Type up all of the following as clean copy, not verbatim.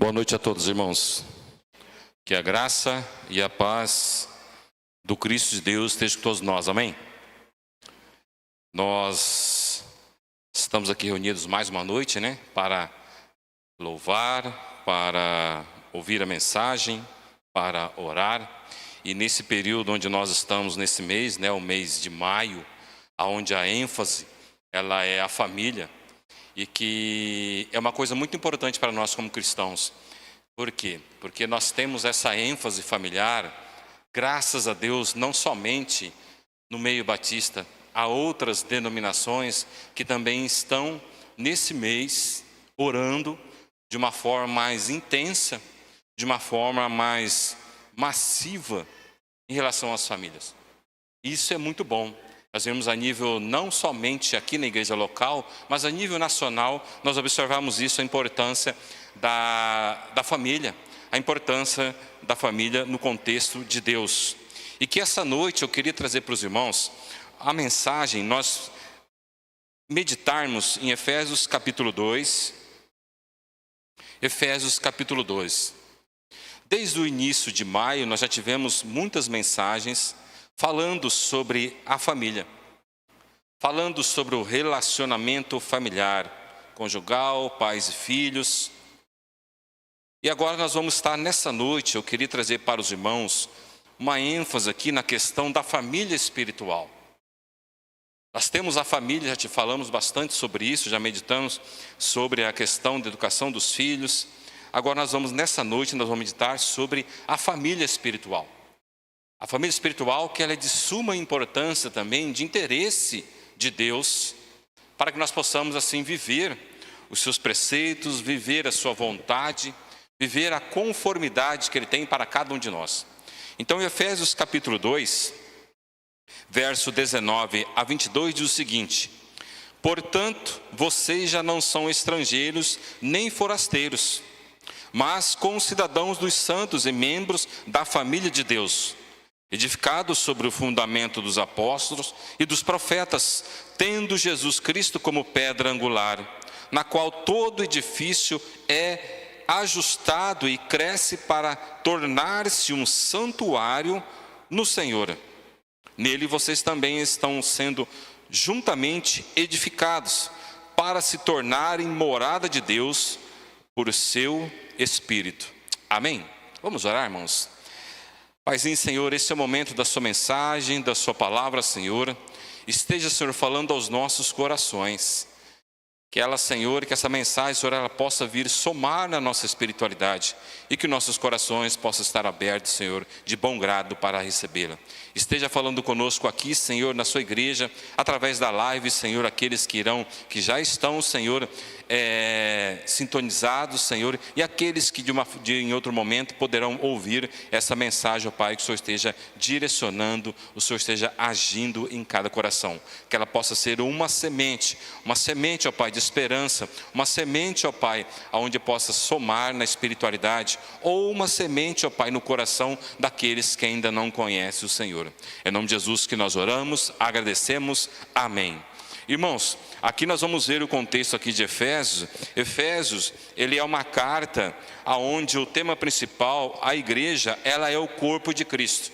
Boa noite a todos, irmãos. Que a graça e a paz do Cristo de Deus esteja com todos nós, amém? Nós estamos aqui reunidos mais uma noite, para louvar, para ouvir a mensagem, para orar. E nesse período onde nós estamos, nesse mês, o mês de maio, onde a ênfase, ela é a família. E que é uma coisa muito importante para nós como cristãos. Por quê? Porque nós temos essa ênfase familiar, graças a Deus, não somente no meio batista, há outras denominações que também estão nesse mês orando de uma forma mais intensa, de uma forma mais massiva em relação às famílias. Isso é muito bom. Nós vemos a nível não somente aqui na igreja local, mas a nível nacional, nós observamos isso, a importância da família, a importância da família no contexto de Deus. E que essa noite eu queria trazer para os irmãos a mensagem, nós meditarmos em Efésios capítulo 2. Efésios capítulo 2. Desde o início de maio, nós já tivemos muitas mensagens falando sobre a família, falando sobre o relacionamento familiar, conjugal, pais e filhos. E agora nós vamos estar nessa noite, eu queria trazer para os irmãos uma ênfase aqui na questão da família espiritual. Nós temos a família, já te falamos bastante sobre isso, já meditamos sobre a questão da educação dos filhos. Agora nós vamos, nessa noite, nós vamos meditar sobre a família espiritual. A família espiritual, que ela é de suma importância também, de interesse de Deus, para que nós possamos assim viver os seus preceitos, viver a sua vontade, viver a conformidade que Ele tem para cada um de nós. Então, em Efésios capítulo 2, verso 19 a 22, diz o seguinte: portanto, vocês já não são estrangeiros nem forasteiros, mas concidadãos dos santos e membros da família de Deus, edificados sobre o fundamento dos apóstolos e dos profetas, tendo Jesus Cristo como pedra angular, na qual todo edifício é ajustado e cresce para tornar-se um santuário no Senhor. Nele vocês também estão sendo juntamente edificados para se tornarem morada de Deus por seu Espírito. Amém? Vamos orar, irmãos? Paizinho, Senhor, esse é o momento da sua mensagem, da sua palavra, Senhor. Esteja, Senhor, falando aos nossos corações. Que ela, Senhor, que essa mensagem, Senhor, ela possa vir somar na nossa espiritualidade e que nossos corações possam estar abertos, Senhor, de bom grado para recebê-la. Esteja falando conosco aqui, Senhor, na sua igreja, através da live, Senhor, aqueles que já estão, Senhor, sintonizados, Senhor, e aqueles que em outro momento poderão ouvir essa mensagem, ó Pai, que o Senhor esteja direcionando, o Senhor esteja agindo em cada coração. Que ela possa ser uma semente, ó Pai, de esperança, uma semente, ó Pai, aonde possa somar na espiritualidade, ou uma semente, ó Pai, no coração daqueles que ainda não conhecem o Senhor. Em nome de Jesus que nós oramos, agradecemos, amém. Irmãos, aqui nós vamos ver o contexto aqui de Efésios. Efésios, ele é uma carta aonde o tema principal, a igreja, ela é o corpo de Cristo.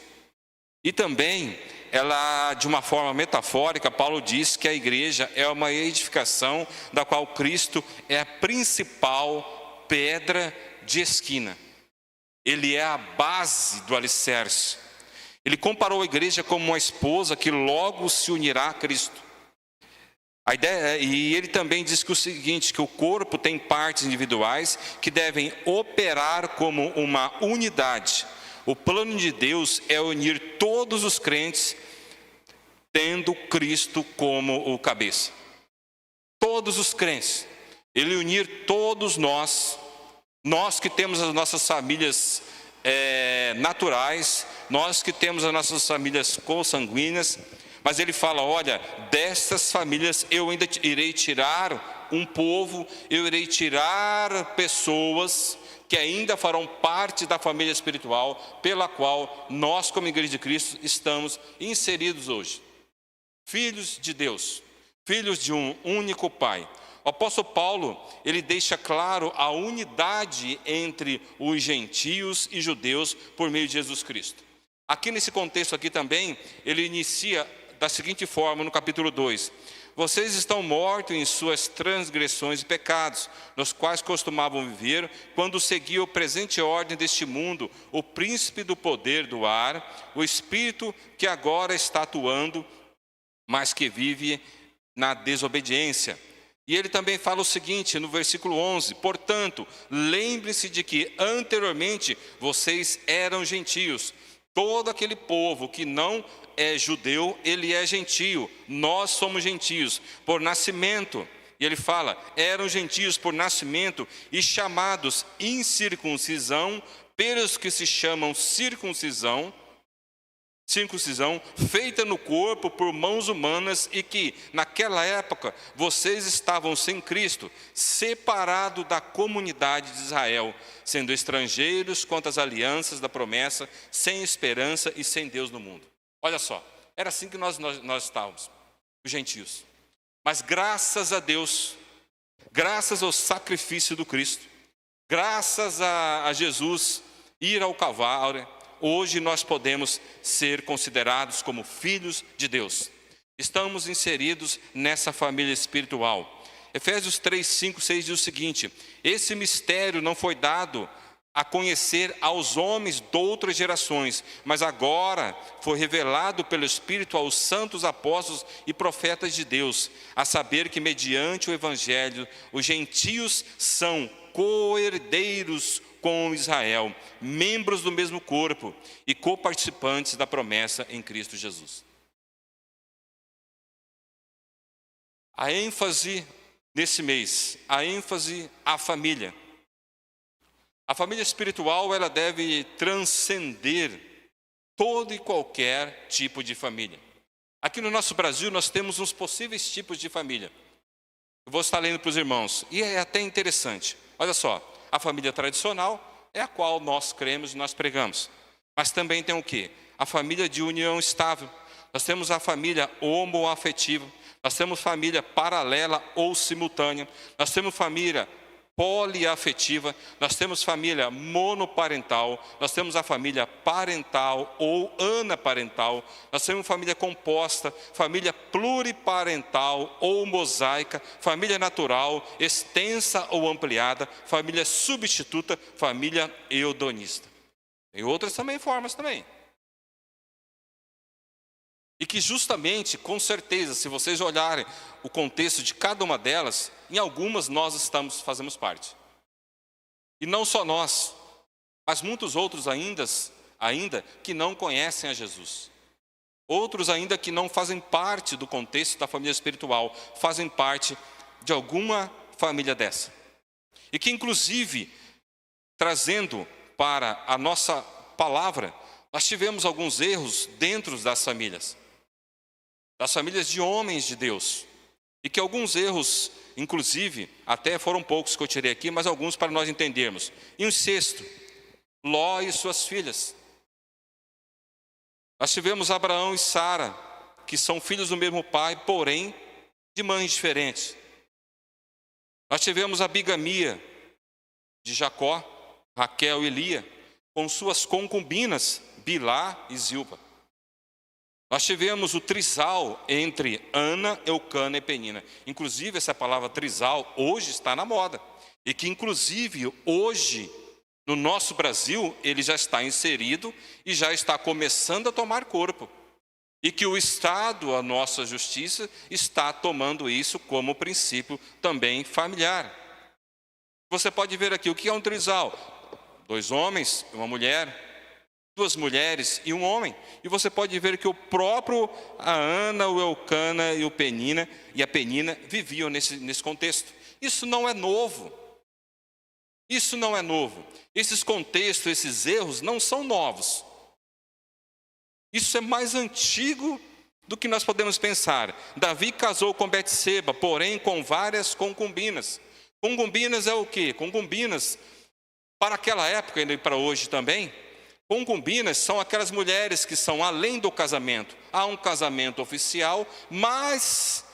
E também, ela, de uma forma metafórica, Paulo diz que a igreja é uma edificação da qual Cristo é a principal pedra de esquina. Ele é a base do alicerce. Ele comparou a igreja como uma esposa que logo se unirá a Cristo. A ideia, e ele também diz que o seguinte, que o corpo tem partes individuais que devem operar como uma unidade. O plano de Deus é unir todos os crentes, tendo Cristo como o cabeça. Todos os crentes. Ele unir todos nós que temos as nossas famílias naturais, nós que temos as nossas famílias consanguíneas, mas ele fala, olha, dessas famílias eu ainda irei tirar um povo, eu irei tirar pessoas que ainda farão parte da família espiritual, pela qual nós, como Igreja de Cristo, estamos inseridos hoje. Filhos de Deus, filhos de um único Pai, O apóstolo Paulo, ele deixa claro a unidade entre os gentios e judeus por meio de Jesus Cristo. Aqui nesse contexto aqui também, ele inicia da seguinte forma no capítulo 2: vocês estão mortos em suas transgressões e pecados, nos quais costumavam viver, quando seguiam a presente ordem deste mundo, o príncipe do poder do ar, o espírito que agora está atuando, mas que vive na desobediência. E ele também fala o seguinte no versículo 11: portanto, lembre-se de que anteriormente vocês eram gentios. Todo aquele povo que não é judeu, ele é gentio. Nós somos gentios por nascimento. E ele fala, eram gentios por nascimento e chamados incircuncisão pelos que se chamam circuncisão, feita no corpo por mãos humanas, e que, naquela época, vocês estavam sem Cristo, separados da comunidade de Israel, sendo estrangeiros quanto às alianças da promessa, sem esperança e sem Deus no mundo. Olha só, era assim que nós estávamos, os gentios. Mas graças a Deus, graças ao sacrifício do Cristo, graças a Jesus ir ao Calvário, hoje nós podemos ser considerados como filhos de Deus. Estamos inseridos nessa família espiritual. Efésios 3, 5, 6 diz o seguinte: esse mistério não foi dado a conhecer aos homens de outras gerações, mas agora foi revelado pelo Espírito aos santos apóstolos e profetas de Deus, a saber que mediante o Evangelho os gentios são co-herdeiros com Israel, membros do mesmo corpo e coparticipantes da promessa em Cristo Jesus. A ênfase nesse mês, a ênfase à família. A família espiritual, ela deve transcender todo e qualquer tipo de família. Aqui no nosso Brasil nós temos uns possíveis tipos de família. Eu vou estar lendo para os irmãos, e é até interessante. Olha só, a família tradicional é a qual nós cremos e nós pregamos. Mas também tem o quê? A família de união estável. Nós temos a família homoafetiva. Nós temos família paralela ou simultânea. Nós temos família poliafetiva. Nós temos família monoparental. Nós temos a família parental ou anaparental. Nós temos família composta, família pluriparental ou mosaica, família natural, extensa ou ampliada, família substituta, família eudonista. Tem outras também formas também. E que justamente, com certeza, se vocês olharem o contexto de cada uma delas, em algumas nós fazemos parte. E não só nós, mas muitos outros ainda que não conhecem a Jesus. Outros ainda que não fazem parte do contexto da família espiritual, fazem parte de alguma família dessa. E que inclusive, trazendo para a nossa palavra, nós tivemos alguns erros dentro das famílias de homens de Deus, e que alguns erros, inclusive, até foram poucos que eu tirei aqui, mas alguns para nós entendermos. Incesto, Ló e suas filhas. Nós tivemos Abraão e Sara, que são filhos do mesmo pai, porém de mães diferentes. Nós tivemos a bigamia de Jacó, Raquel e Lia, com suas concubinas, Bilá e Zilpa. Nós tivemos o trisal entre Ana, Eucana e Penina. Inclusive, essa palavra trisal hoje está na moda. E que, inclusive, hoje, no nosso Brasil, ele já está inserido e já está começando a tomar corpo. E que o Estado, a nossa justiça, está tomando isso como princípio também familiar. Você pode ver aqui, o que é um trisal? 2 homens, uma mulher, 2 mulheres e um homem. E você pode ver que o próprio a Ana, o Eucana e a Penina viviam nesse contexto. Isso não é novo. Isso não é novo. Esses contextos, esses erros não são novos. Isso é mais antigo do que nós podemos pensar. Davi casou com Betseba, porém com várias concubinas. Concubinas é o quê? Concubinas, para aquela época e para hoje também, concubinas são aquelas mulheres que são além do casamento. Há um casamento oficial, mas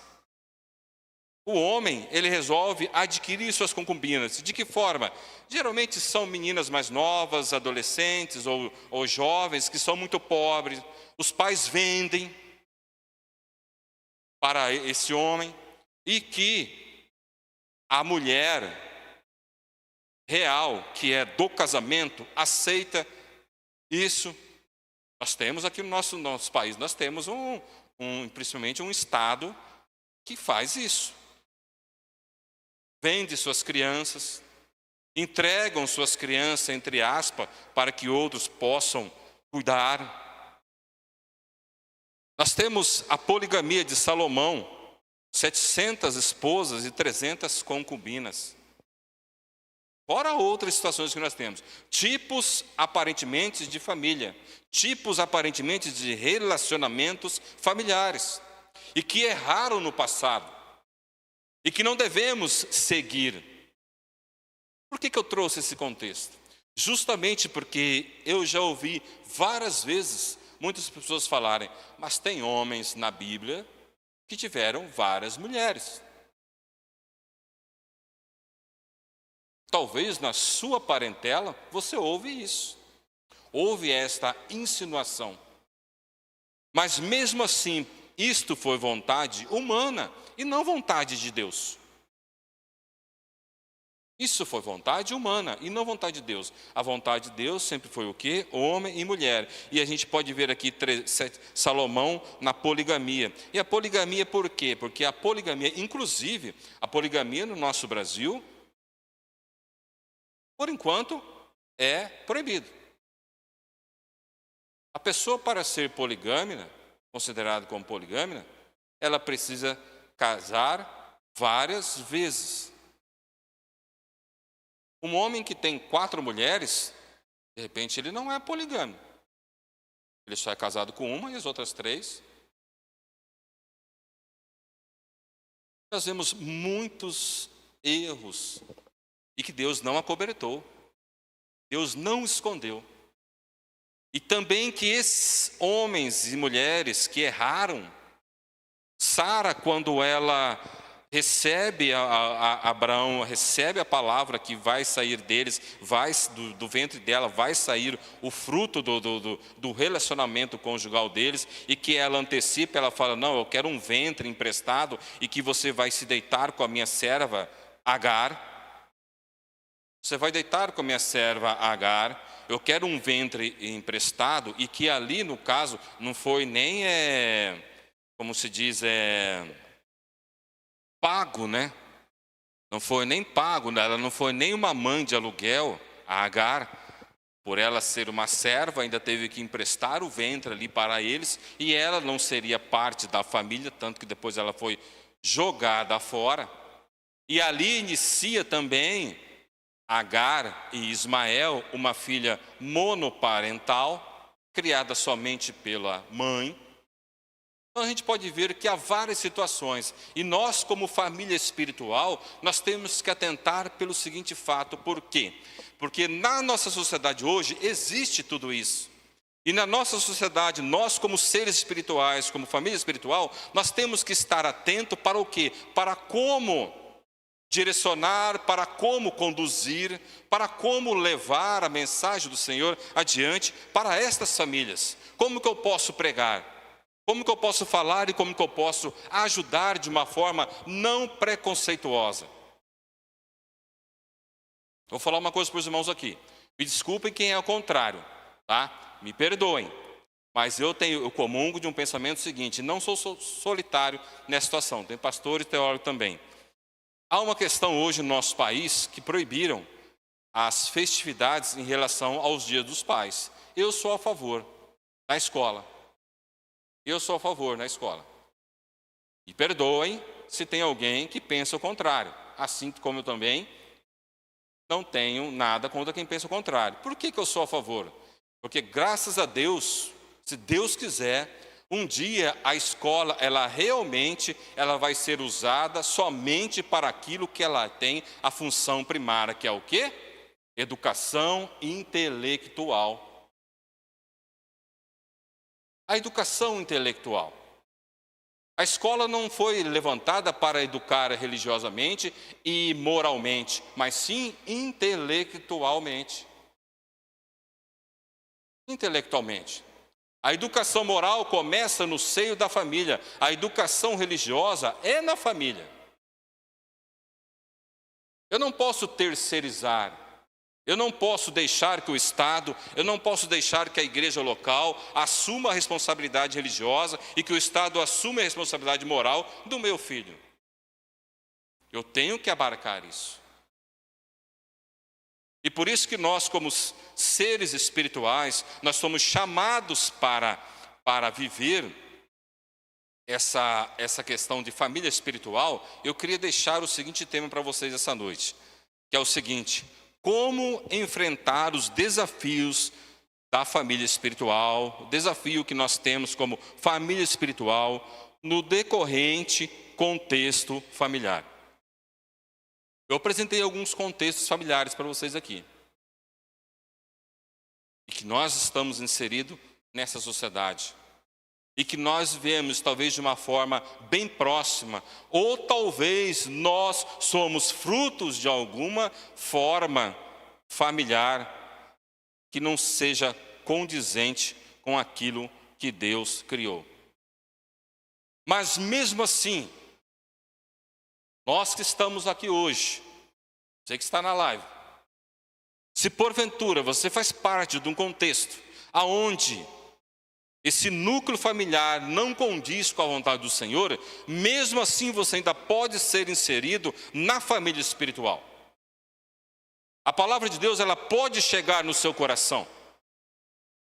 o homem, ele resolve adquirir suas concubinas. De que forma? Geralmente são meninas mais novas, adolescentes ou jovens que são muito pobres. Os pais vendem para esse homem e que a mulher real, que é do casamento, aceita isso. Nós temos aqui no nosso país, nós temos principalmente um estado que faz isso. Vende suas crianças, entregam suas crianças, entre aspas, para que outros possam cuidar. Nós temos a poligamia de Salomão, 700 esposas e 300 concubinas. Fora outras situações que nós temos. Tipos aparentemente de família, tipos aparentemente de relacionamentos familiares, e que erraram no passado, e que não devemos seguir. Por que eu trouxe esse contexto? Justamente porque eu já ouvi várias vezes muitas pessoas falarem, mas tem homens na Bíblia que tiveram várias mulheres. Talvez na sua parentela você ouve isso, ouve esta insinuação. Mas mesmo assim, isto foi vontade humana e não vontade de Deus. Isso foi vontade humana e não vontade de Deus. A vontade de Deus sempre foi o quê? Homem e mulher. E a gente pode ver aqui Salomão na poligamia. E a poligamia por quê? Porque a poligamia, inclusive, a poligamia no nosso Brasil, por enquanto, é proibido. A pessoa, para ser poligâmica, considerada como poligâmica, ela precisa casar várias vezes. Um homem que tem 4 mulheres, de repente ele não é poligâmico. Ele só é casado com uma e as outras 3. Nós vemos muitos erros e que Deus não acobertou. Deus não escondeu. E também que esses homens e mulheres que erraram, Sara, quando ela recebe Abraão, recebe a palavra que vai sair deles, do ventre dela vai sair o fruto do relacionamento conjugal deles, e que ela antecipa, ela fala, não, eu quero um ventre emprestado, e que você vai se deitar com a minha serva Agar. Você vai deitar com a minha serva Agar, eu quero um ventre emprestado, e que ali, no caso, não foi nem, como se diz, pago, né? Não foi nem pago, ela não foi nem uma mãe de aluguel, a Agar, por ela ser uma serva, ainda teve que emprestar o ventre ali para eles, e ela não seria parte da família, tanto que depois ela foi jogada fora. E ali inicia também Agar e Ismael, uma filha monoparental, criada somente pela mãe. Então a gente pode ver que há várias situações, e nós, como família espiritual, nós temos que atentar pelo seguinte fato. Por quê? Porque na nossa sociedade hoje existe tudo isso. E na nossa sociedade, nós como seres espirituais, como família espiritual, nós temos que estar atento para o quê? Para como direcionar, para como conduzir, para como levar a mensagem do Senhor adiante para estas famílias. Como que eu posso pregar? Como que eu posso falar e como que eu posso ajudar de uma forma não preconceituosa? Vou falar uma coisa para os irmãos aqui. Me desculpem quem é ao contrário, tá? Me perdoem. Mas eu comungo de um pensamento seguinte, não sou solitário nessa situação, tem pastor e teólogo também. Há uma questão hoje no nosso país que proibiram as festividades em relação aos dias dos pais. Eu sou a favor, na escola. Eu sou a favor na escola. E perdoem se tem alguém que pensa o contrário. Assim como eu também não tenho nada contra quem pensa o contrário. Por que eu sou a favor? Porque graças a Deus, se Deus quiser, um dia a escola, ela vai ser usada somente para aquilo que ela tem a função primária, que é o quê? Educação intelectual. A educação intelectual. A escola não foi levantada para educar religiosamente e moralmente, mas sim intelectualmente. Intelectualmente. A educação moral começa no seio da família. A educação religiosa é na família. Eu não posso terceirizar. Eu não posso deixar que o Estado, eu não posso deixar que a igreja local assuma a responsabilidade religiosa e que o Estado assuma a responsabilidade moral do meu filho. Eu tenho que abarcar isso. E por isso que nós, como seres espirituais, nós somos chamados para viver essa questão de família espiritual. Eu queria deixar o seguinte tema para vocês essa noite, que é o seguinte: como enfrentar os desafios da família espiritual, o desafio que nós temos como família espiritual no decorrente contexto familiar. Eu apresentei alguns contextos familiares para vocês aqui. E que nós estamos inseridos nessa sociedade. E que nós vemos, talvez de uma forma bem próxima, ou talvez nós somos frutos de alguma forma familiar que não seja condizente com aquilo que Deus criou. Mas mesmo assim, nós que estamos aqui hoje, você que está na live, se porventura você faz parte de um contexto aonde esse núcleo familiar não condiz com a vontade do Senhor, mesmo assim você ainda pode ser inserido na família espiritual. A palavra de Deus, ela pode chegar no seu coração.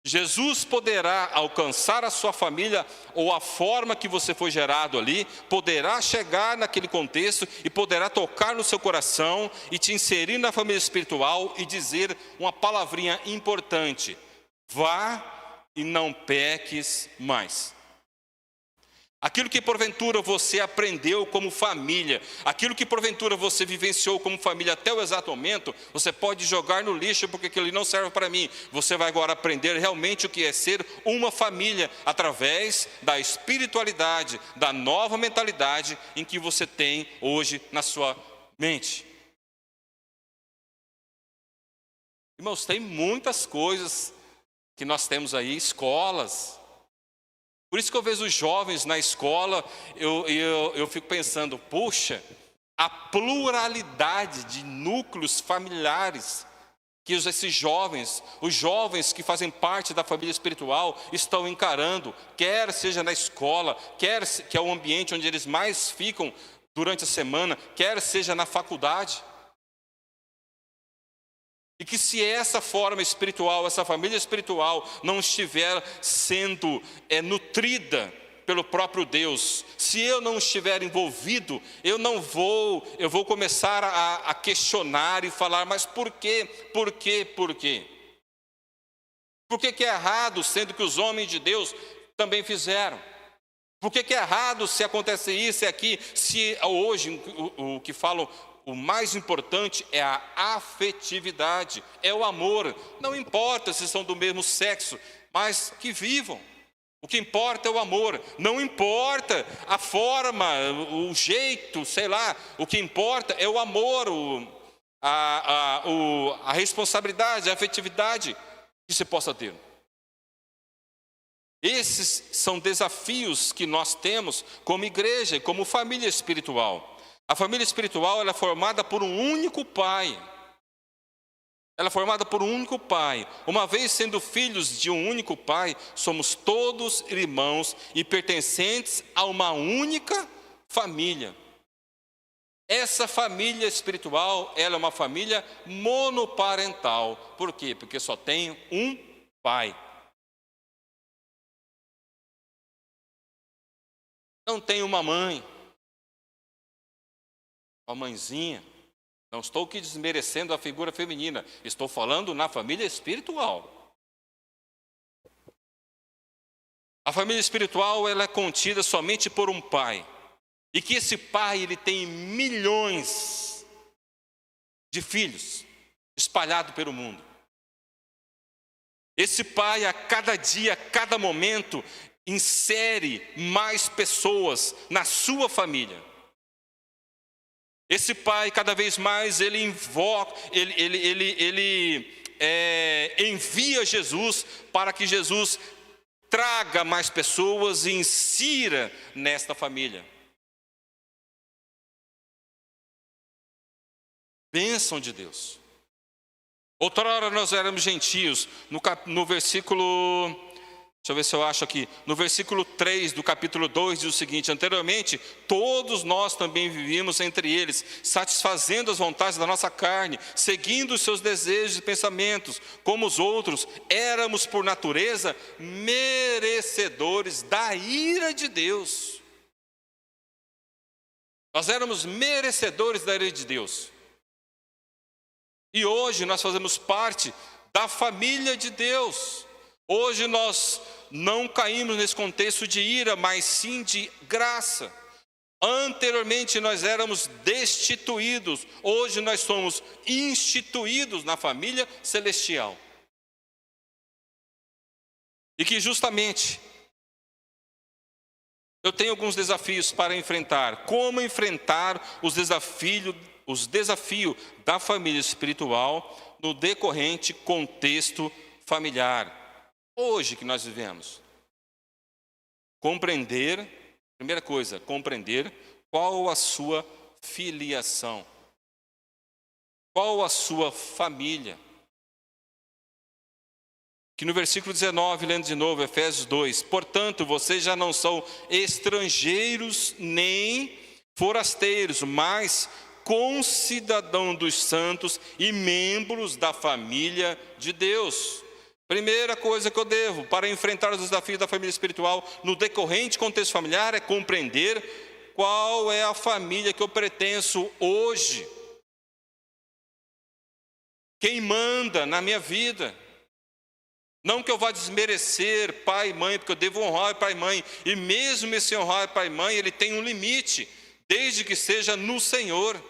Jesus poderá alcançar a sua família, ou a forma que você foi gerado ali, poderá chegar naquele contexto e poderá tocar no seu coração e te inserir na família espiritual e dizer uma palavrinha importante: vá e não peques mais. Aquilo que porventura você aprendeu como família, aquilo que porventura você vivenciou como família até o exato momento, você pode jogar no lixo porque aquilo não serve para mim. Você vai agora aprender realmente o que é ser uma família através da espiritualidade, da nova mentalidade em que você tem hoje na sua mente. Irmãos, tem muitas coisas que nós temos aí, escolas. Por isso que eu vejo os jovens na escola, eu fico pensando, puxa, a pluralidade de núcleos familiares que esses jovens, os jovens que fazem parte da família espiritual, estão encarando, quer seja na escola, quer que é o ambiente onde eles mais ficam durante a semana, quer seja na faculdade. E que se essa forma espiritual, essa família espiritual não estiver sendo nutrida pelo próprio Deus, se eu não estiver envolvido, eu vou começar a questionar e falar, mas por quê? Por quê? Por quê? Por que é errado, sendo que os homens de Deus também fizeram? Por que é errado se acontece isso e aqui, se hoje o que falam, o mais importante é a afetividade, é o amor. Não importa se são do mesmo sexo, mas que vivam. O que importa é o amor. Não importa a forma, o jeito, sei lá. O que importa é o amor, a responsabilidade, a afetividade que se possa ter. Esses são desafios que nós temos como igreja e como família espiritual. A família espiritual, ela é formada por um único pai. Ela é formada por um único pai. Uma vez sendo filhos de um único pai, somos todos irmãos e pertencentes a uma única família. Essa família espiritual, ela é uma família monoparental. Por quê? Porque só tem um pai. Não tem uma mãe. Uma mãezinha. Não estou aqui desmerecendo a figura feminina. Estou falando na família espiritual. A família espiritual, ela é contida somente por um pai. E que esse pai, ele tem milhões de filhos espalhados pelo mundo. Esse pai, a cada dia, a cada momento, insere mais pessoas na sua família. Esse pai, cada vez mais, ele envia Jesus para que Jesus traga mais pessoas e insira nesta família. Bênção de Deus. Outrora nós éramos gentios, no versículo, deixa eu ver se eu acho aqui, no versículo 3 do capítulo 2 diz o seguinte: anteriormente, todos nós também vivíamos entre eles, satisfazendo as vontades da nossa carne, seguindo os seus desejos e pensamentos, como os outros, éramos por natureza merecedores da ira de Deus. Nós éramos merecedores da ira de Deus. E hoje nós fazemos parte da família de Deus. Hoje nós não caímos nesse contexto de ira, mas sim de graça. Anteriormente nós éramos destituídos, hoje nós somos instituídos na família celestial. E que justamente eu tenho alguns desafios para enfrentar. Como enfrentar os desafios da família espiritual no decorrente contexto familiar hoje que nós vivemos? Primeira coisa, compreender qual a sua filiação, qual a sua família. Que no versículo 19, lendo de novo, Efésios 2, portanto, vocês já não são estrangeiros nem forasteiros, mas concidadão dos santos e membros da família de Deus. Primeira coisa que eu devo para enfrentar os desafios da família espiritual no decorrente contexto familiar é compreender qual é a família que eu pertenço hoje. Quem manda na minha vida. Não que eu vá desmerecer pai e mãe, porque eu devo honrar pai e mãe. E mesmo esse honrar pai e mãe, ele tem um limite, desde que seja no Senhor.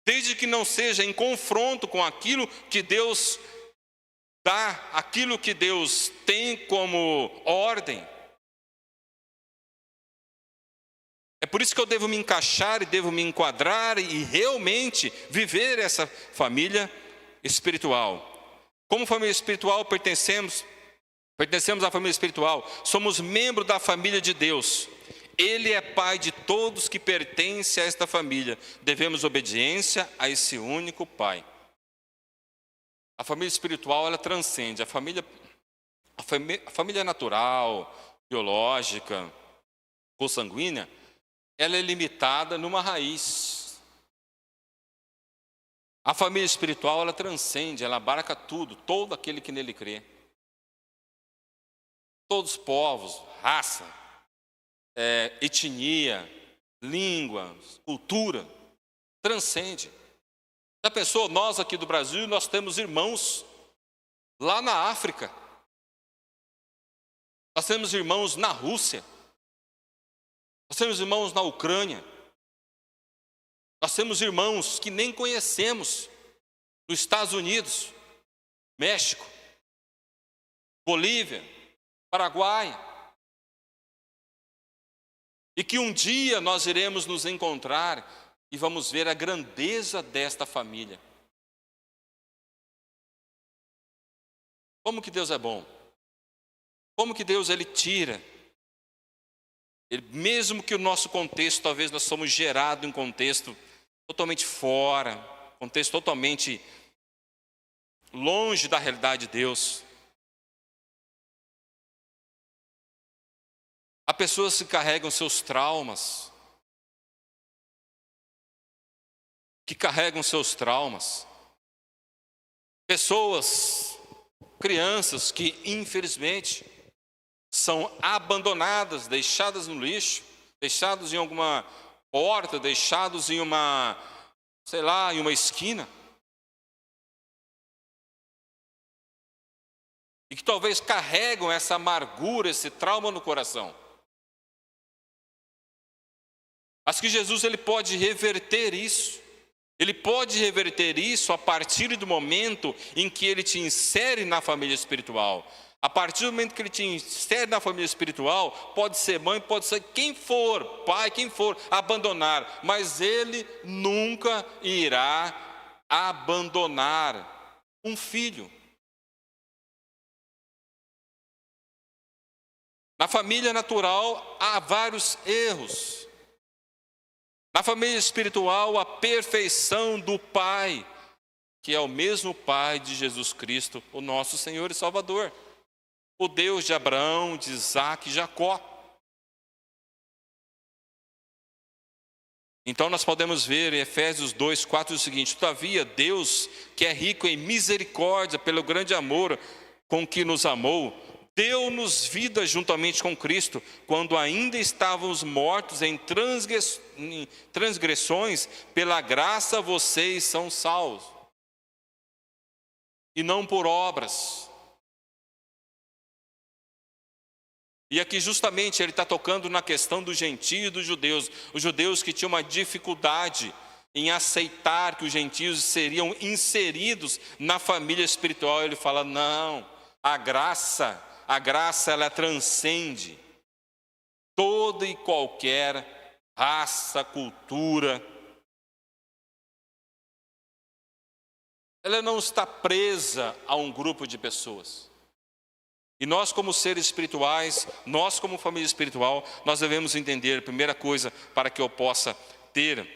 Desde que não seja em confronto com aquilo que Deus dá, aquilo que Deus tem como ordem. É por isso que eu devo me encaixar e devo me enquadrar e realmente viver essa família espiritual. Como família espiritual pertencemos à família espiritual, somos membros da família de Deus. Ele é pai de todos que pertencem a esta família. Devemos obediência a esse único pai. A família espiritual, ela transcende. A família natural, biológica, consanguínea, ela é limitada numa raiz. A família espiritual, ela transcende, ela abarca tudo, todo aquele que nele crê. Todos os povos, raça, etnia, língua, cultura, transcende. Já pensou, nós aqui do Brasil, nós temos irmãos lá na África, nós temos irmãos na Rússia, nós temos irmãos na Ucrânia, nós temos irmãos que nem conhecemos nos Estados Unidos, México, Bolívia, Paraguai. E que um dia nós iremos nos encontrar e vamos ver a grandeza desta família. Como que Deus é bom. Como que Deus, Ele tira. Mesmo que o nosso contexto, talvez nós somos gerados em um contexto totalmente fora, contexto totalmente longe da realidade de Deus. Há pessoas que carregam seus traumas, pessoas, crianças que infelizmente são abandonadas, deixadas no lixo, deixados em alguma porta, deixados em uma esquina. E que talvez carregam essa amargura, esse trauma no coração. Mas que Jesus, Ele pode reverter isso. Ele pode reverter isso a partir do momento em que Ele te insere na família espiritual. A partir do momento que ele te insere na família espiritual, pode ser mãe, pode ser quem for, pai, quem for, abandonar, mas ele nunca irá abandonar um filho. Na família natural há vários erros. Na família espiritual, a perfeição do Pai, que é o mesmo Pai de Jesus Cristo, o nosso Senhor e Salvador. O Deus de Abraão, de Isaac e Jacó. Então nós podemos ver em Efésios 2:4 o seguinte: todavia Deus, que é rico em misericórdia pelo grande amor com que nos amou, deu-nos vida juntamente com Cristo, quando ainda estávamos mortos em transgressões, pela graça vocês são salvos. E não por obras. E aqui justamente ele está tocando na questão do gentio e dos judeus. Os judeus que tinham uma dificuldade em aceitar que os gentios seriam inseridos na família espiritual. Ele fala, não, a graça ela transcende toda e qualquer raça, cultura. Ela não está presa a um grupo de pessoas. E nós como seres espirituais, nós como família espiritual, nós devemos entender, a primeira coisa, para que eu possa ter,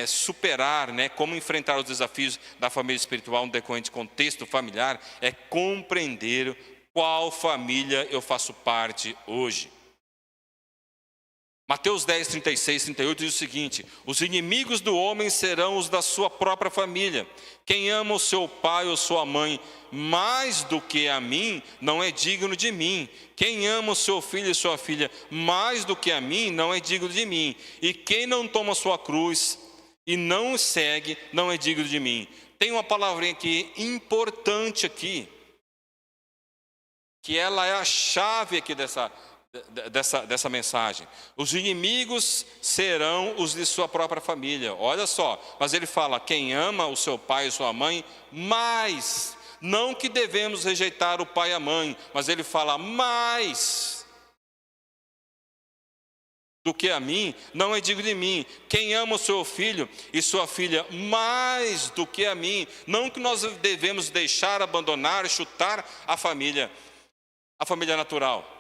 superar, como enfrentar os desafios da família espiritual no decorrente contexto familiar, é compreender qual família eu faço parte hoje. Mateus 10, 36, 38 diz o seguinte: os inimigos do homem serão os da sua própria família. Quem ama o seu pai ou sua mãe mais do que a mim, não é digno de mim. Quem ama o seu filho e sua filha mais do que a mim, não é digno de mim. E quem não toma sua cruz e não o segue, não é digno de mim. Tem uma palavrinha aqui importante aqui, que ela é a chave aqui dessa mensagem. Os inimigos serão os de sua própria família. Olha só, mas ele fala, quem ama o seu pai e sua mãe, mais, não que devemos rejeitar o pai e a mãe, mas ele fala, mais do que a mim, não é digno de mim. Quem ama o seu filho e sua filha mais do que a mim, não que nós devemos deixar, abandonar, chutar a família natural,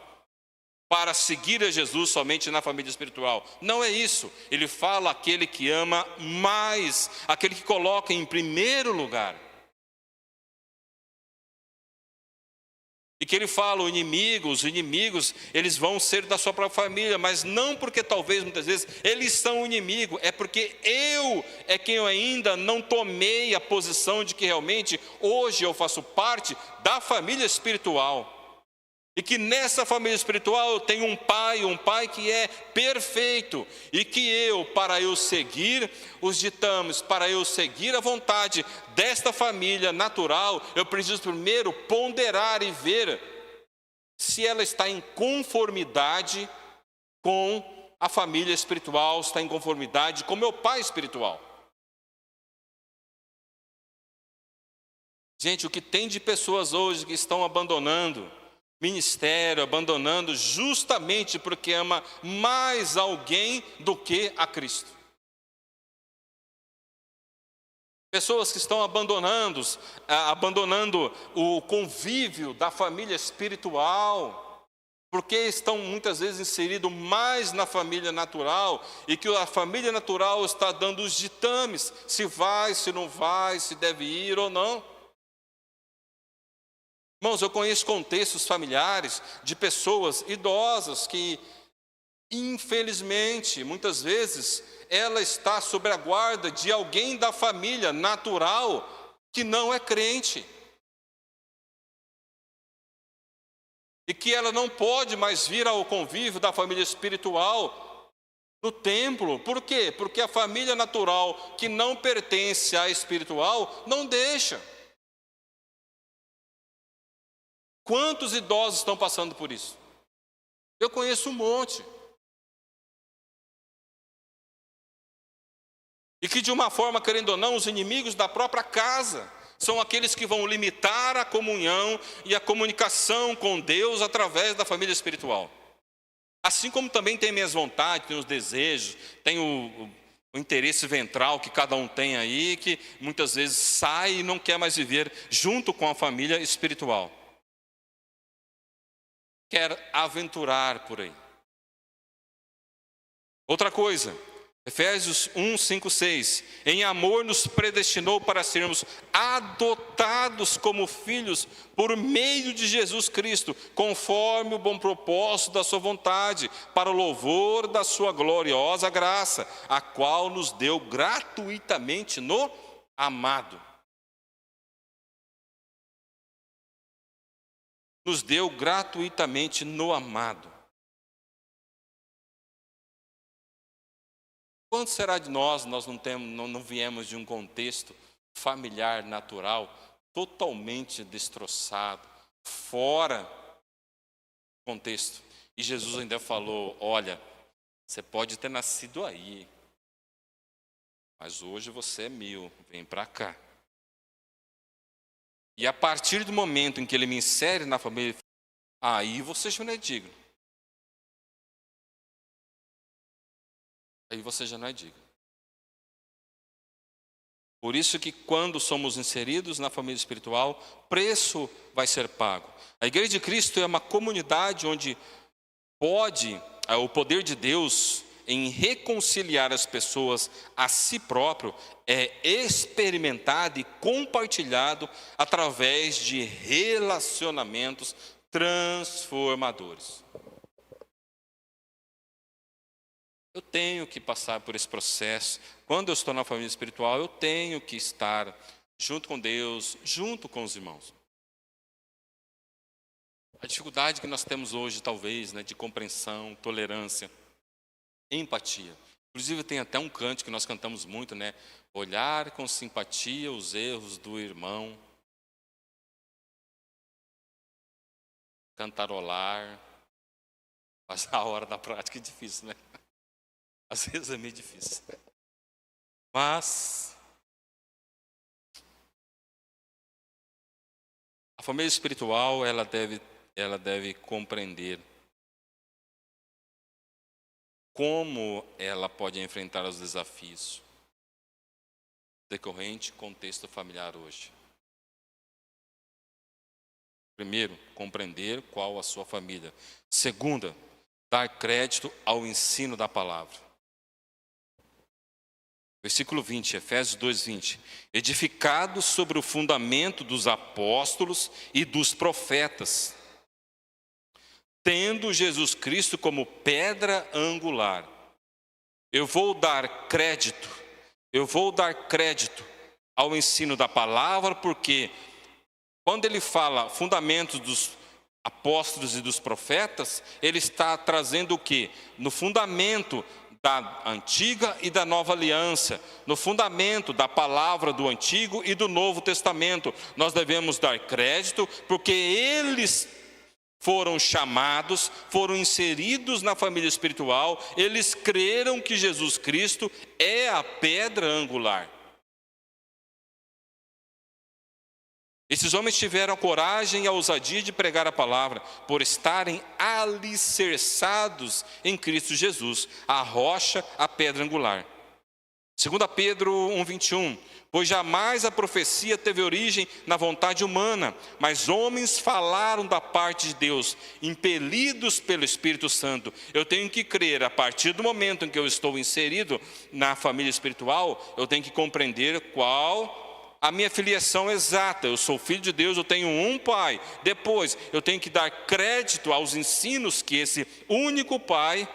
para seguir a Jesus somente na família espiritual. Não é isso. Ele fala aquele que ama mais, aquele que coloca em primeiro lugar. E que ele fala, os inimigos, eles vão ser da sua própria família, mas não porque talvez muitas vezes eles são o inimigo, é porque eu ainda não tomei a posição de que realmente hoje eu faço parte da família espiritual. E que nessa família espiritual eu tenho um pai que é perfeito. E que para eu seguir os ditames, para eu seguir a vontade desta família natural, eu preciso primeiro ponderar e ver se ela está em conformidade com a família espiritual, está em conformidade com meu pai espiritual. Gente, o que tem de pessoas hoje que estão abandonando ministério, abandonando justamente porque ama mais alguém do que a Cristo. Pessoas que estão abandonando o convívio da família espiritual, porque estão muitas vezes inseridos mais na família natural, e que a família natural está dando os ditames, se vai, se não vai, se deve ir ou não. Irmãos, eu conheço contextos familiares de pessoas idosas que, infelizmente, muitas vezes, ela está sob a guarda de alguém da família natural que não é crente. E que ela não pode mais vir ao convívio da família espiritual no templo. Por quê? Porque a família natural que não pertence à espiritual não deixa. Quantos idosos estão passando por isso? Eu conheço um monte. E que de uma forma, querendo ou não, os inimigos da própria casa São aqueles que vão limitar a comunhão e a comunicação com Deus através da família espiritual. Assim como também tem minhas vontades, tem os desejos, tem o interesse ventral que cada um tem aí, que muitas vezes sai e não quer mais viver junto com a família espiritual. Quer aventurar por aí. Outra coisa, Efésios 1, 5, 6. Em amor nos predestinou para sermos adotados como filhos por meio de Jesus Cristo, conforme o bom propósito da sua vontade, para o louvor da sua gloriosa graça, a qual nos deu gratuitamente no amado. Nos deu gratuitamente no amado. Quanto será de nós não viemos de um contexto familiar, natural, totalmente destroçado, fora do contexto. E Jesus ainda falou, olha, você pode ter nascido aí, mas hoje você é meu, vem para cá. E a partir do momento em que ele me insere na família, aí você já não é digno. Aí você já não é digno. Por isso que quando somos inseridos na família espiritual, preço vai ser pago. A Igreja de Cristo é uma comunidade onde o poder de Deus em reconciliar as pessoas a si próprio é experimentado e compartilhado através de relacionamentos transformadores. Eu tenho que passar por esse processo. Quando eu estou na família espiritual, eu tenho que estar junto com Deus, junto com os irmãos. A dificuldade que nós temos hoje, talvez, de compreensão, tolerância, empatia. Inclusive, tem até um cântico que nós cantamos muito, olhar com simpatia os erros do irmão. Cantarolar. Mas a hora da prática é difícil, Às vezes é meio difícil. Mas a família espiritual, ela deve compreender como ela pode enfrentar os desafios decorrente do contexto familiar hoje. Primeiro, compreender qual a sua família. Segunda, dar crédito ao ensino da palavra. Versículo 20, Efésios 2, 20. Edificado sobre o fundamento dos apóstolos e dos profetas, tendo Jesus Cristo como pedra angular. Eu vou dar crédito ao ensino da palavra, porque quando ele fala fundamentos dos apóstolos e dos profetas, ele está trazendo o quê? No fundamento da antiga e da nova aliança, no fundamento da palavra do Antigo e do Novo Testamento, nós devemos dar crédito, porque eles foram chamados, foram inseridos na família espiritual, eles creram que Jesus Cristo é a pedra angular. Esses homens tiveram a coragem e a ousadia de pregar a palavra, por estarem alicerçados em Cristo Jesus, a rocha, a pedra angular. 2 Pedro 1,21. Pois jamais a profecia teve origem na vontade humana, mas homens falaram da parte de Deus, impelidos pelo Espírito Santo. Eu tenho que crer, a partir do momento em que eu estou inserido na família espiritual, eu tenho que compreender qual a minha filiação exata. Eu sou filho de Deus, eu tenho um pai. Depois, eu tenho que dar crédito aos ensinos que esse único pai,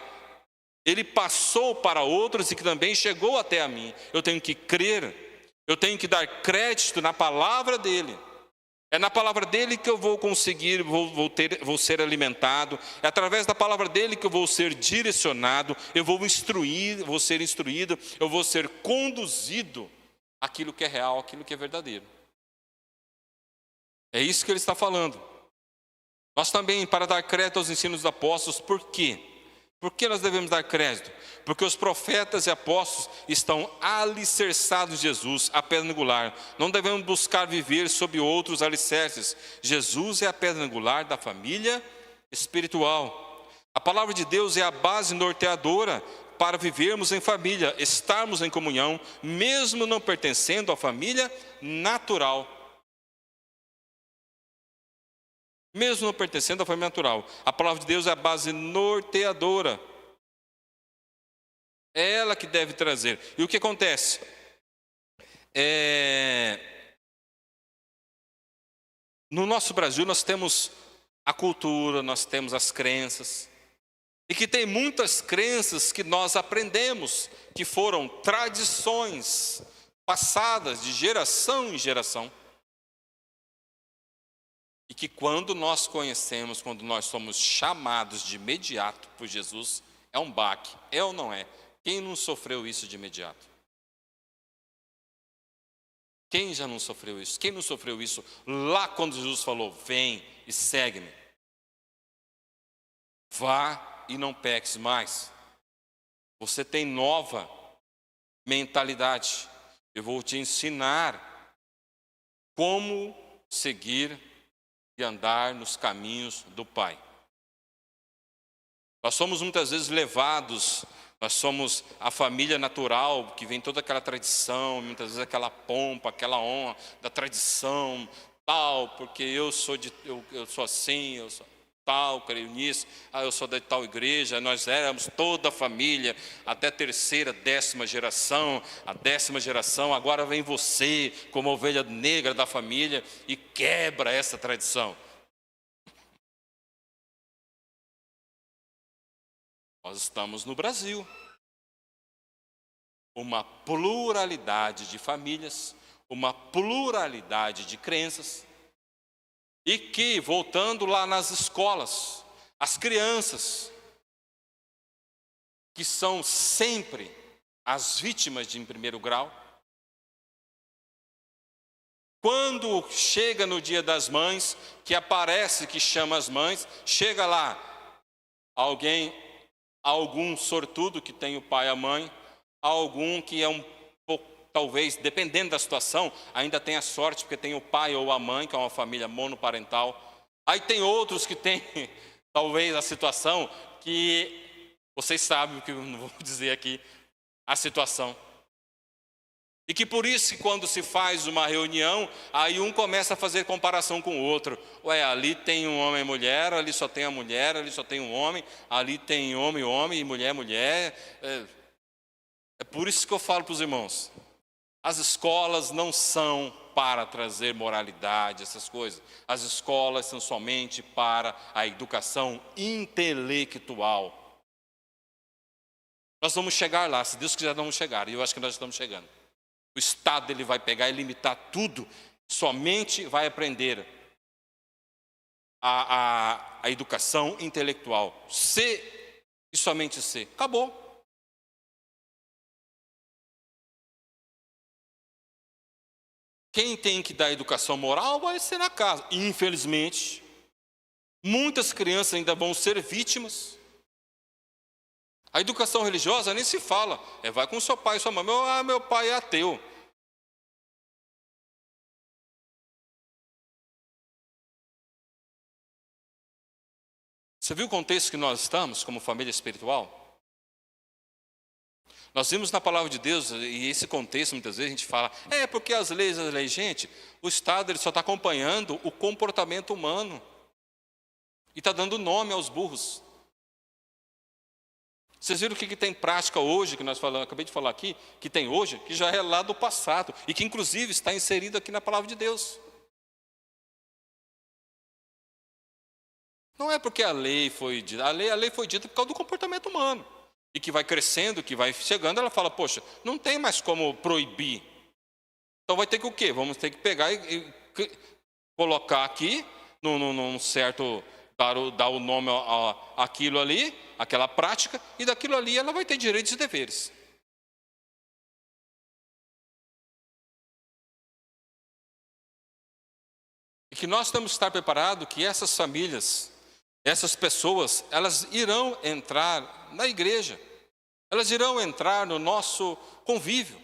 ele passou para outros e que também chegou até a mim. Eu tenho que crer, eu tenho que dar crédito na palavra dele. É na palavra dele que eu vou conseguir, vou ser alimentado. É através da palavra dele que eu vou ser direcionado, eu vou ser instruído, eu vou ser conduzido aquilo que é real, aquilo que é verdadeiro. É isso que ele está falando. Nós também, para dar crédito aos ensinos dos apóstolos, por quê? Por que nós devemos dar crédito? Porque os profetas e apóstolos estão alicerçados em Jesus, a pedra angular. Não devemos buscar viver sob outros alicerces. Jesus é a pedra angular da família espiritual. A palavra de Deus é a base norteadora para vivermos em família, estarmos em comunhão, mesmo não pertencendo à família natural. Mesmo não pertencendo à família natural. A palavra de Deus é a base norteadora. É ela que deve trazer. E o que acontece? No nosso Brasil nós temos a cultura, nós temos as crenças. E que tem muitas crenças que nós aprendemos, que foram tradições passadas de geração em geração. E que quando nós conhecemos, quando nós somos chamados de imediato por Jesus, é um baque, é ou não é? Quem não sofreu isso de imediato? Quem já não sofreu isso? Quem não sofreu isso lá quando Jesus falou, vem e segue-me? Vá e não peques mais. Você tem nova mentalidade. Eu vou te ensinar como seguir e andar nos caminhos do Pai. Nós somos muitas vezes levados, nós somos a família natural, que vem toda aquela tradição, muitas vezes aquela pompa, aquela honra da tradição, tal, porque eu sou assim, eu sou tal, creio nisso, eu sou da tal igreja, nós éramos toda a família, até a terceira, 10ª geração, a 10ª geração, agora vem você como ovelha negra da família e quebra essa tradição. Nós estamos no Brasil, uma pluralidade de famílias, uma pluralidade de crenças, e que, voltando lá nas escolas, as crianças, que são sempre as vítimas de em primeiro grau, quando chega no Dia das Mães, que aparece, que chama as mães, chega lá algum sortudo que tem o pai e a mãe, algum que é um pouco, talvez, dependendo da situação, ainda tem a sorte, porque tem o pai ou a mãe, que é uma família monoparental. Aí tem outros que têm, talvez, a situação que, vocês sabem o que eu não vou dizer aqui, a situação. E que por isso, quando se faz uma reunião, aí um começa a fazer comparação com o outro. Ué, ali tem um homem e mulher, ali só tem a mulher, ali só tem um homem, ali tem homem, homem, e mulher, mulher. É por isso que eu falo para os irmãos, as escolas não são para trazer moralidade, essas coisas. As escolas são somente para a educação intelectual. Nós vamos chegar lá, se Deus quiser, nós vamos chegar, e eu acho que nós estamos chegando. O Estado ele vai pegar e limitar tudo, somente vai aprender a educação intelectual. C e somente C. Acabou. Quem tem que dar educação moral vai ser na casa. Infelizmente, muitas crianças ainda vão ser vítimas. A educação religiosa nem se fala. Vai com seu pai e sua mãe. Meu pai é ateu. Você viu o contexto que nós estamos como família espiritual? Nós vimos na palavra de Deus, e esse contexto muitas vezes a gente fala, porque as leis, gente, o Estado ele só está acompanhando o comportamento humano. E está dando nome aos burros. Vocês viram o que tem prática hoje, que nós falamos, acabei de falar aqui, que tem hoje, que já é lá do passado, e que inclusive está inserido aqui na palavra de Deus. Não é porque a lei foi dita, a lei foi dita por causa do comportamento humano. E que vai crescendo, que vai chegando, ela fala, poxa, não tem mais como proibir. Então vai ter que o quê? Vamos ter que pegar e colocar aqui, num certo, dar o nome àquilo ali, aquela prática, e daquilo ali ela vai ter direitos e deveres. E que nós temos que estar preparados que essas famílias Essas pessoas, elas irão entrar na igreja, elas irão entrar no nosso convívio.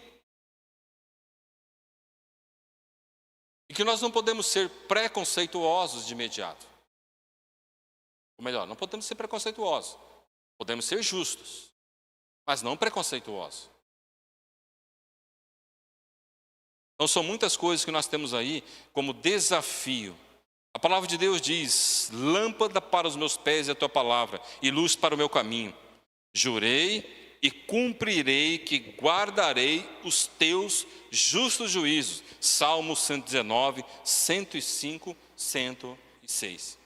E que nós não podemos ser preconceituosos de imediato. Ou melhor, não podemos ser preconceituosos. Podemos ser justos, mas não preconceituosos. Então são muitas coisas que nós temos aí como desafio. A palavra de Deus diz: lâmpada para os meus pés é a tua palavra e luz para o meu caminho. Jurei e cumprirei que guardarei os teus justos juízos. Salmo 119, 105, 106.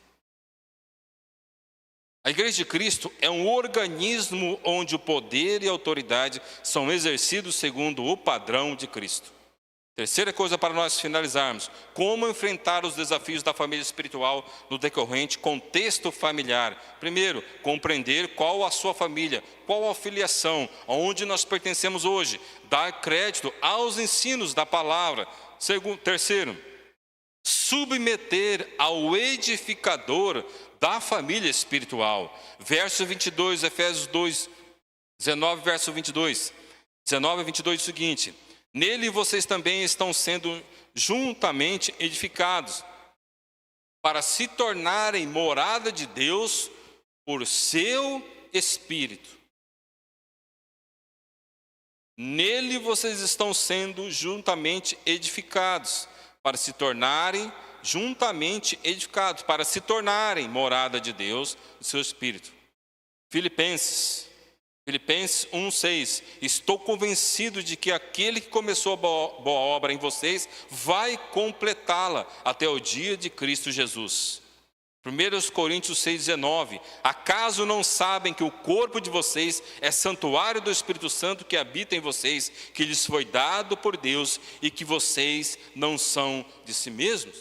A Igreja de Cristo é um organismo onde o poder e a autoridade são exercidos segundo o padrão de Cristo. Terceira coisa para nós finalizarmos: como enfrentar os desafios da família espiritual no decorrente contexto familiar. Primeiro, compreender qual a sua família, qual a filiação, aonde nós pertencemos hoje. Dar crédito aos ensinos da palavra. Terceiro, submeter ao edificador da família espiritual. Verso 22, Efésios 2, 19, verso 22. 19 e 22 é o seguinte: nele vocês também estão sendo juntamente edificados, para se tornarem morada de Deus por seu Espírito. Nele vocês estão sendo juntamente edificados, para se tornarem juntamente edificados, para se tornarem morada de Deus, do seu Espírito. Filipenses 1,6: estou convencido de que aquele que começou a boa obra em vocês vai completá-la até o dia de Cristo Jesus. 1 Coríntios 6,19: acaso não sabem que o corpo de vocês é santuário do Espírito Santo que habita em vocês, que lhes foi dado por Deus e que vocês não são de si mesmos?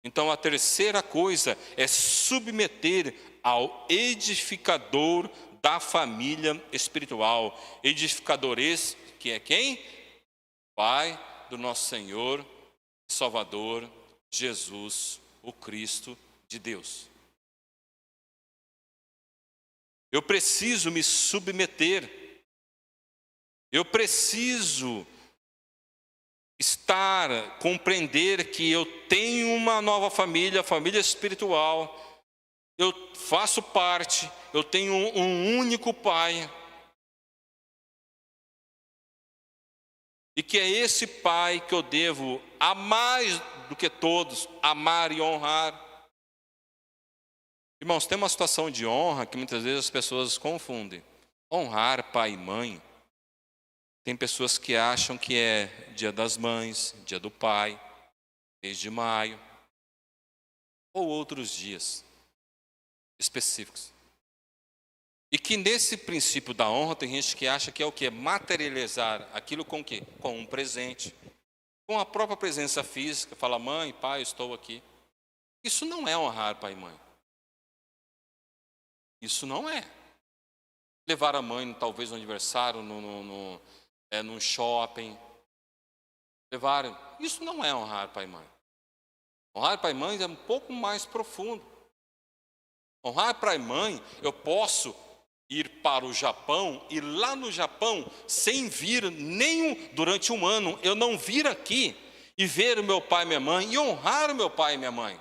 Então a terceira coisa é submeter ao edificador da família espiritual. Edificador esse que é quem? Pai do nosso Senhor e Salvador Jesus, o Cristo de Deus. Eu preciso me submeter. Eu preciso compreender que eu tenho uma nova família, família espiritual. Eu faço parte, eu tenho um único Pai. E que é esse Pai que eu devo amar do que todos, amar e honrar. Irmãos, tem uma situação de honra que muitas vezes as pessoas confundem. Honrar pai e mãe. Tem pessoas que acham que é Dia das Mães, Dia do Pai, mês de maio, ou outros dias específicos. E que nesse princípio da honra tem gente que acha que é o quê? Materializar aquilo com o quê? Com um presente. Com a própria presença física, fala: mãe, pai, estou aqui. Isso não é honrar pai e mãe. Isso não é. Levar a mãe, talvez, no aniversário, num shopping. Isso não é honrar pai e mãe. Honrar pai e mãe é um pouco mais profundo. Honrar pai e mãe, eu posso ir para o Japão e lá no Japão, sem vir durante um ano, eu não vir aqui e ver o meu pai e minha mãe e honrar o meu pai e minha mãe.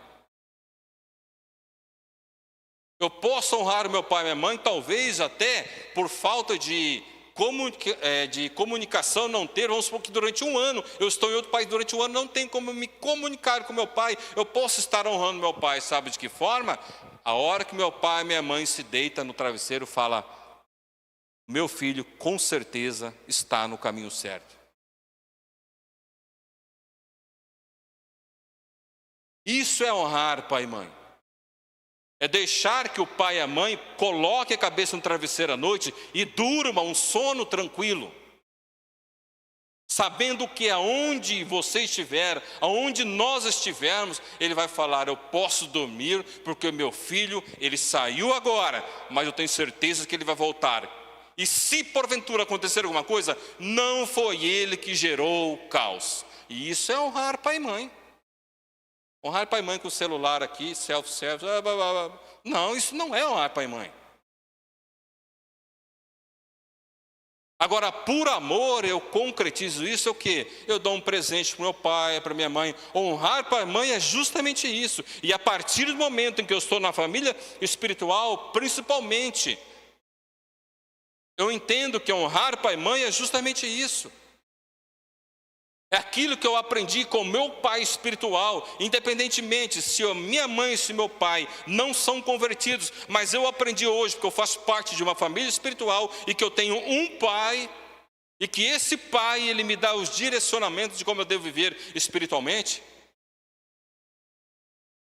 Eu posso honrar o meu pai e minha mãe, talvez até por falta de comunicação não ter. Vamos supor que durante um ano, eu estou em outro país durante um ano, não tem como me comunicar com meu pai. Eu posso estar honrando meu pai, sabe de que forma? A hora que meu pai e minha mãe se deitam no travesseiro, fala: meu filho com certeza está no caminho certo. Isso é honrar pai e mãe. É deixar que o pai e a mãe coloquem a cabeça no travesseiro à noite e durma um sono tranquilo. Sabendo que aonde você estiver, aonde nós estivermos, ele vai falar: eu posso dormir porque o meu filho, ele saiu agora, mas eu tenho certeza que ele vai voltar. E se porventura acontecer alguma coisa, não foi ele que gerou o caos. E isso é honrar pai e mãe. Honrar pai e mãe com o celular aqui, self-service. Não, isso não é honrar pai e mãe. Agora, por amor, eu concretizo isso, é o quê? Eu dou um presente para o meu pai, para minha mãe. Honrar pai e mãe é justamente isso. E a partir do momento em que eu estou na família espiritual, principalmente, eu entendo que honrar pai e mãe é justamente isso. É aquilo que eu aprendi com meu pai espiritual, independentemente se a minha mãe e se meu pai não são convertidos, mas eu aprendi hoje, porque eu faço parte de uma família espiritual e que eu tenho um pai, e que esse pai, ele me dá os direcionamentos de como eu devo viver espiritualmente.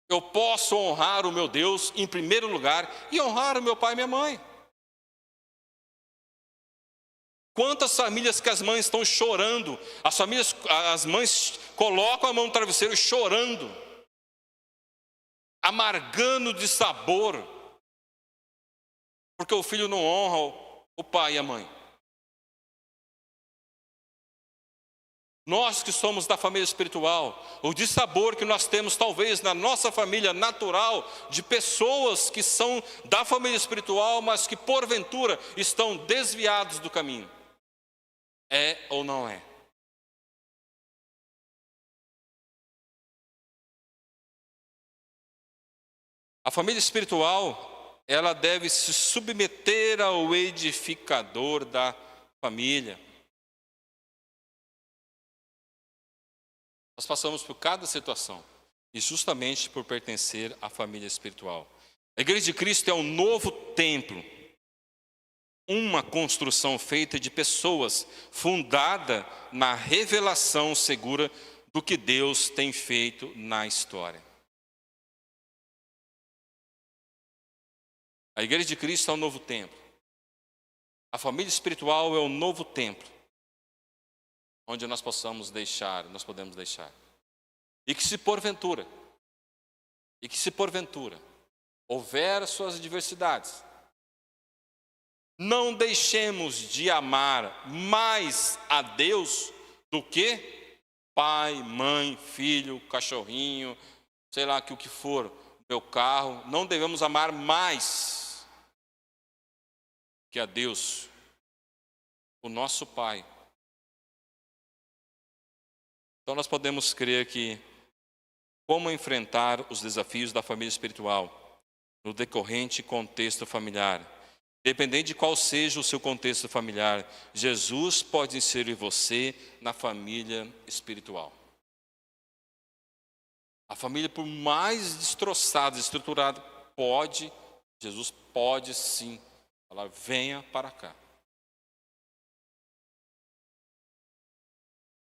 Eu posso honrar o meu Deus em primeiro lugar e honrar o meu pai e minha mãe. Quantas famílias que as mães estão chorando, as mães colocam a mão no travesseiro chorando, amargando de sabor, porque o filho não honra o pai e a mãe. Nós que somos da família espiritual, o dissabor que nós temos talvez na nossa família natural, de pessoas que são da família espiritual, mas que porventura estão desviados do caminho. É ou não é? A família espiritual, ela deve se submeter ao edificador da família. Nós passamos por cada situação, e justamente por pertencer à família espiritual. A Igreja de Cristo é um novo templo, uma construção feita de pessoas, fundada na revelação segura do que Deus tem feito na história. A Igreja de Cristo é um novo templo. A família espiritual é um novo templo, onde nós podemos deixar. E que se porventura houver suas adversidades, não deixemos de amar mais a Deus do que pai, mãe, filho, cachorrinho, sei lá que o que for, meu carro. Não devemos amar mais que a Deus, o nosso Pai. Então nós podemos crer que como enfrentar os desafios da família espiritual no decorrente contexto familiar. Dependendo de qual seja o seu contexto familiar, Jesus pode inserir você na família espiritual. A família, por mais destroçada, estruturada, Jesus pode sim falar: venha para cá.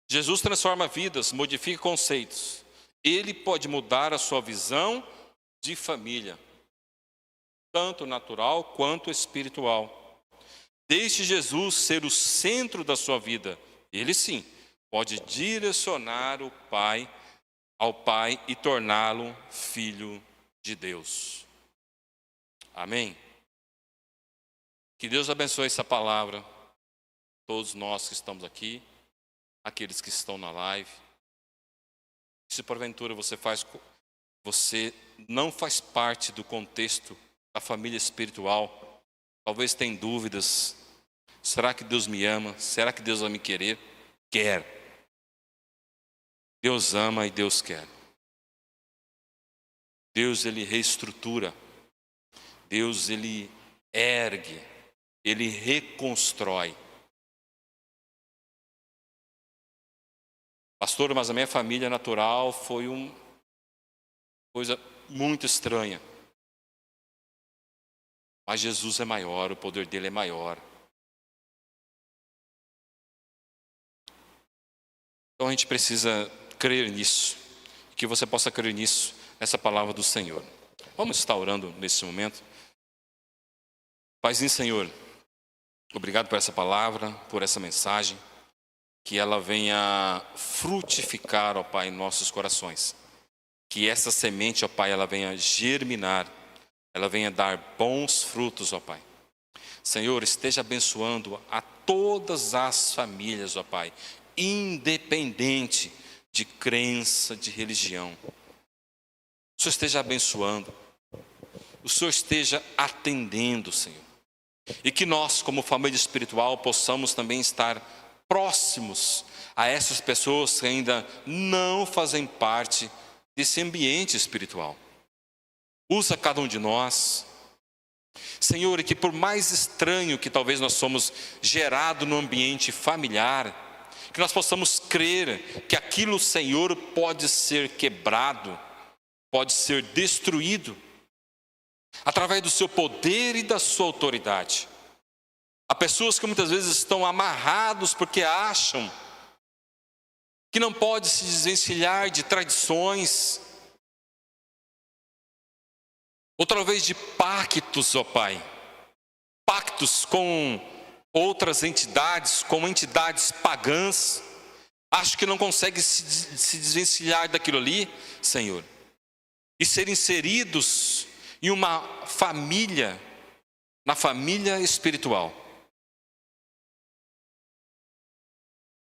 Jesus transforma vidas, modifica conceitos. Ele pode mudar a sua visão de família, tanto natural quanto espiritual. Deixe Jesus ser o centro da sua vida. Ele sim pode direcionar ao Pai e torná-lo filho de Deus. Amém? Que Deus abençoe essa palavra, todos nós que estamos aqui, aqueles que estão na live. Se porventura você não faz parte do contexto da família espiritual, talvez tenha dúvidas: será que Deus me ama? Será que Deus vai me querer? Quer. Deus ama e Deus quer. Deus, ele reestrutura. Deus, ele ergue. Ele reconstrói. Pastor, mas a minha família natural foi uma coisa muito estranha. Mas Jesus é maior, o poder dele é maior. Então a gente precisa crer nisso, que você possa crer nisso, nessa palavra do Senhor. Vamos estar orando nesse momento. Paizinho, Senhor, obrigado por essa palavra, por essa mensagem. Que ela venha frutificar, ó Pai, em nossos corações. Que essa semente, ó Pai, ela venha germinar, ela venha dar bons frutos, ó Pai. Senhor, esteja abençoando a todas as famílias, ó Pai, independente de crença, de religião. o Senhor esteja abençoando, o Senhor esteja atendendo, Senhor. E que nós, como família espiritual, possamos também estar próximos a essas pessoas que ainda não fazem parte desse ambiente espiritual. Usa cada um de nós, Senhor, e que por mais estranho que talvez nós somos gerado no ambiente familiar, que nós possamos crer que aquilo, Senhor, pode ser quebrado, pode ser destruído, através do seu poder e da sua autoridade. Há pessoas que muitas vezes estão amarrados porque acham que não pode se desvencilhar de tradições, ou talvez de pactos, ó Pai, pactos com outras entidades, com entidades pagãs. Acho que não consegue se desvencilhar daquilo ali, Senhor, e ser inseridos em uma família, na família espiritual.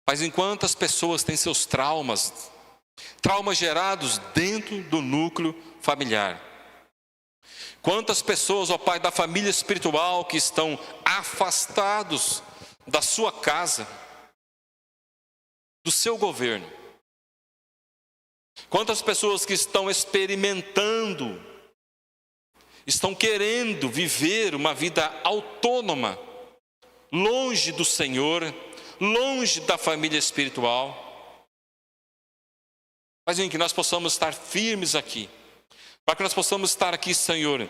Mas enquanto as pessoas têm seus traumas gerados dentro do núcleo familiar, quantas pessoas, ó Pai, da família espiritual que estão afastados da sua casa, do seu governo, quantas pessoas que estão experimentando, estão querendo viver uma vida autônoma, longe do Senhor, longe da família espiritual. Mas em que nós possamos estar firmes aqui, para que nós possamos estar aqui, Senhor,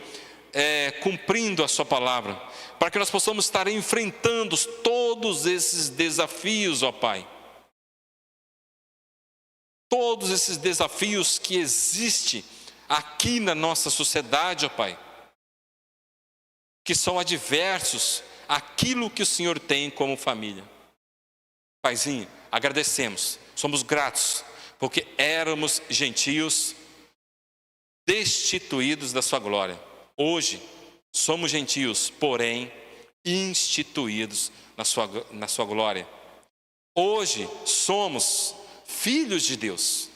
cumprindo a sua palavra, para que nós possamos estar enfrentando todos esses desafios, ó Pai. Todos esses desafios que existem aqui na nossa sociedade, ó Pai, que são adversos àquilo que o Senhor tem como família. Paizinho, agradecemos, somos gratos, porque éramos gentios destituídos da sua glória. Hoje, somos gentios, porém, instituídos na sua glória. Hoje, somos filhos de Deus,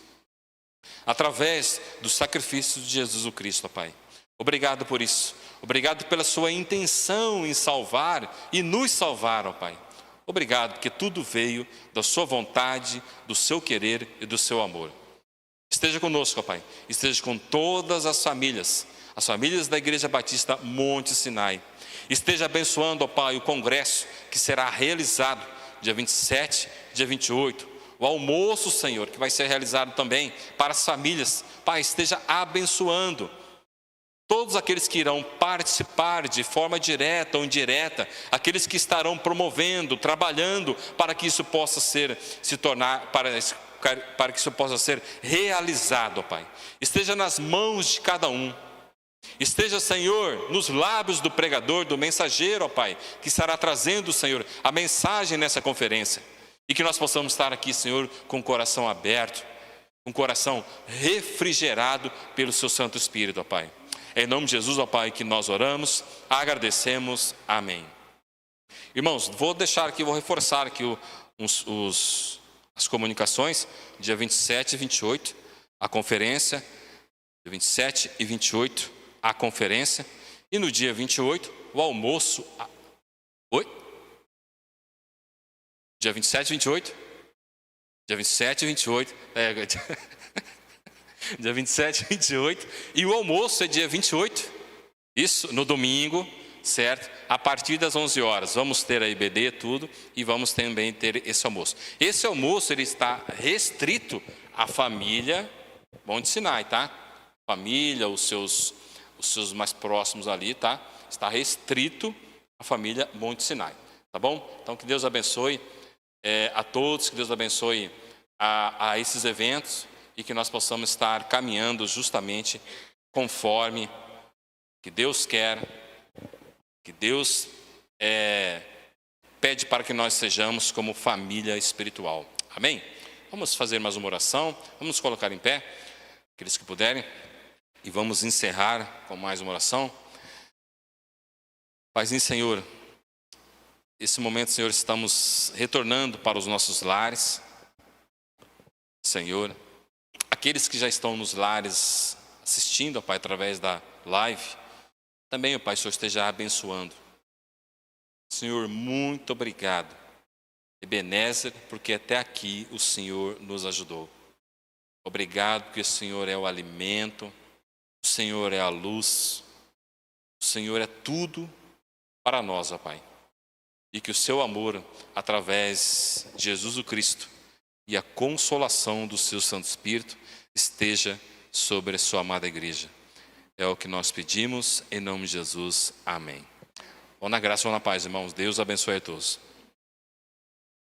através do sacrifício de Jesus o Cristo, ó Pai. Obrigado por isso. Obrigado pela sua intenção em salvar e nos salvar, ó Pai. Obrigado, porque tudo veio da sua vontade, do seu querer e do seu amor. Esteja conosco, ó Pai. Esteja com todas as famílias da Igreja Batista Monte Sinai. Esteja abençoando, ó Pai, o congresso que será realizado dia 27, dia 28. O almoço, Senhor, que vai ser realizado também para as famílias. Pai, esteja abençoando todos aqueles que irão participar de forma direta ou indireta, aqueles que estarão promovendo, trabalhando para que isso possa para que isso possa ser realizado, ó Pai. Esteja nas mãos de cada um. Esteja, Senhor, nos lábios do pregador, do mensageiro, ó Pai, que estará trazendo, Senhor, a mensagem nessa conferência. E que nós possamos estar aqui, Senhor, com o coração aberto, com o coração refrigerado pelo seu Santo Espírito, ó Pai. Em nome de Jesus, ó Pai, que nós oramos, agradecemos, amém. Irmãos, vou reforçar aqui as comunicações, dia 27 e 28, a conferência, dia 27 e 28, a conferência, e no dia 28, o almoço. Oi? Dia 27 e 28? Dia 27 e 28, dia 27 e 28, e o almoço é dia 28, isso, no domingo, certo? A partir das 11 horas, vamos ter a IBD, tudo, e vamos também ter esse almoço. Esse almoço, ele está restrito à família Monte Sinai, tá? Família, os seus mais próximos ali, tá? Está restrito à família Monte Sinai, tá bom? Então, que Deus abençoe a todos, que Deus abençoe a esses eventos, e que nós possamos estar caminhando justamente conforme que Deus quer, que Deus pede para que nós sejamos como família espiritual. Amém? Vamos fazer mais uma oração, vamos colocar em pé, aqueles que puderem, e vamos encerrar com mais uma oração. Paizinho, Senhor, nesse momento, Senhor, estamos retornando para os nossos lares, Senhor. Aqueles que já estão nos lares assistindo, ó Pai, através da live, também, ó Pai, o Senhor esteja abençoando. Senhor, muito obrigado, Ebenezer, porque até aqui o Senhor nos ajudou. Obrigado porque o Senhor é o alimento, o Senhor é a luz, o Senhor é tudo para nós, ó Pai. E que o seu amor, através de Jesus o Cristo, e a consolação do seu Santo Espírito esteja sobre a sua amada igreja. É o que nós pedimos, em nome de Jesus. Amém. Vão na graça ou na paz, irmãos. Deus abençoe a todos.